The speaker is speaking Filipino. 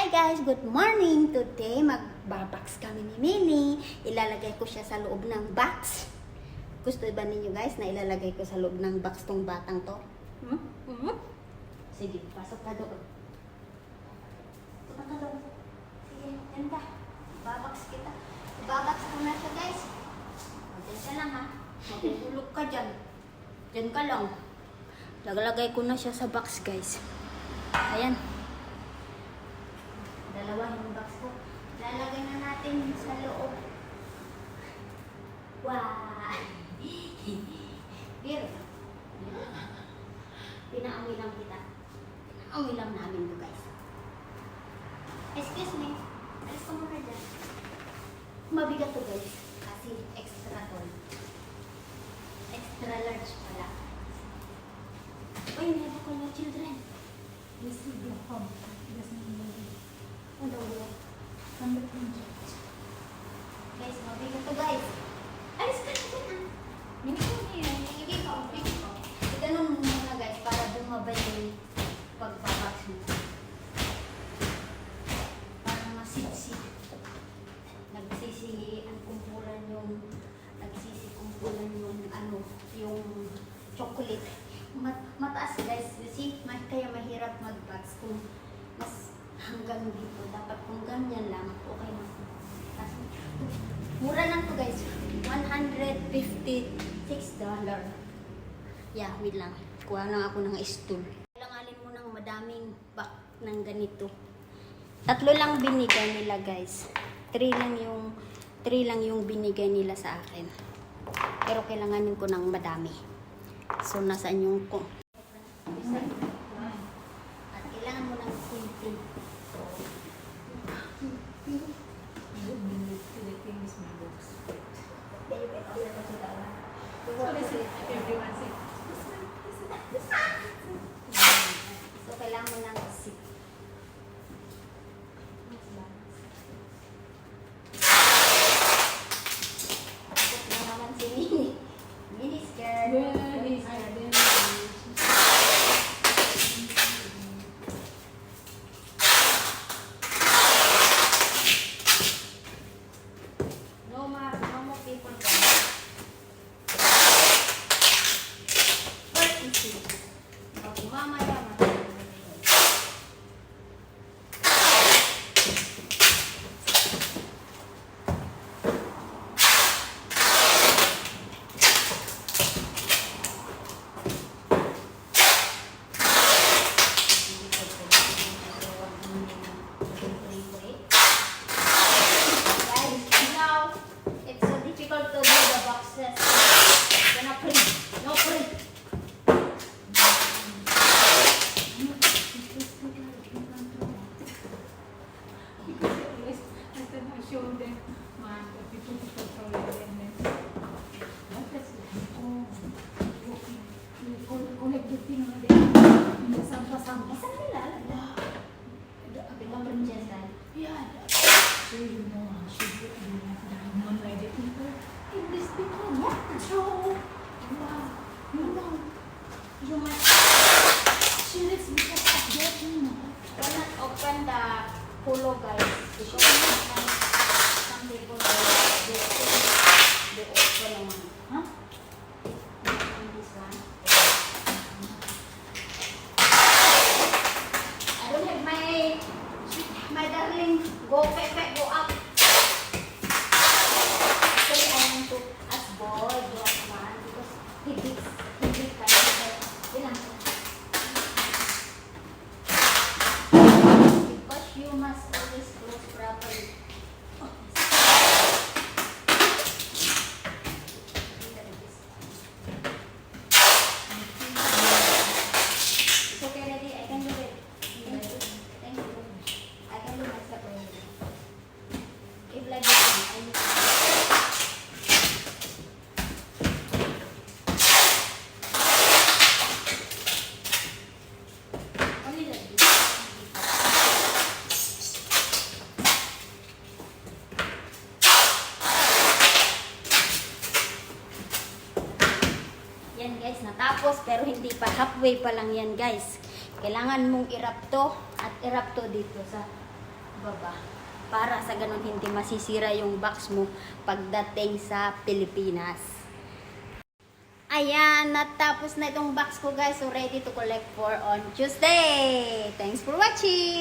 Hi guys! Good morning! Today, magbabox kami ni Mini. Ilalagay ko siya sa loob ng box. Gusto ba ninyo guys na ilalagay ko sa loob ng box tong batang to? Sige, pasok ka doon. Pasok ka doon. Sige, yan ka. Babox kita. Babox ko na siya guys. Diyan ka lang ha. Magulog ka dyan. Diyan ka lang. Naglagay ko na siya sa box guys. Ayan. Dalawa yung box ko. Lalagay na natin sa loob. Wow! Pero, pinaamoy lang kita. Pinaamoy lang namin to guys. Excuse me. Alis ko muna dyan. Mabigat to guys. Kasi extra tall. Extra large pala. Uy, meron ko na children. This is the home. This is the Ang daw. Guys, mabigat to guys. Alis ka na dyan ah. Hindi ko. Ganun muna guys para bumabay yung pagbabox mo. Para masipsip. Nagsisikumpulan yung yung chocolate. Mataas guys. See, kaya mahirap mag-box kung mas hanggang dito. Dapat kung ganyan lang, okay na. Mura lang to guys. $156. Yeah, wait lang. Kuha lang ako ng stool. Kailanganin mo ng madaming pack ng ganito. 3 lang binigay nila guys. 3 lang yung binigay nila sa akin. Pero kailanganin ko ng madami. So, nasaan yung ko? At kailangan mo ng sinti. So, kailangan mo ng sip. Tapos na naman si Mini. Mini skirt. No more people guys. First is sip. Pag mamaya open the pulo guys. Because some people they open naman. Huh? Open this one. I don't have my darling. Go Pepe, go up. Actually, I want to ask boy, go up man because he did kind of bilang. You must always close properly. It's okay, ready? I can do it. Thank you. I can do myself already. If like this, I need to. Only like this. Yan guys, natapos pero hindi pa, halfway pa lang yan guys. Kailangan mong i-wrap to at i-wrap to dito sa ibaba. Para sa ganun hindi masisira yung box mo pagdating sa Pilipinas. Ayan, natapos na itong box ko guys. So ready to collect for on Tuesday. Thanks for watching!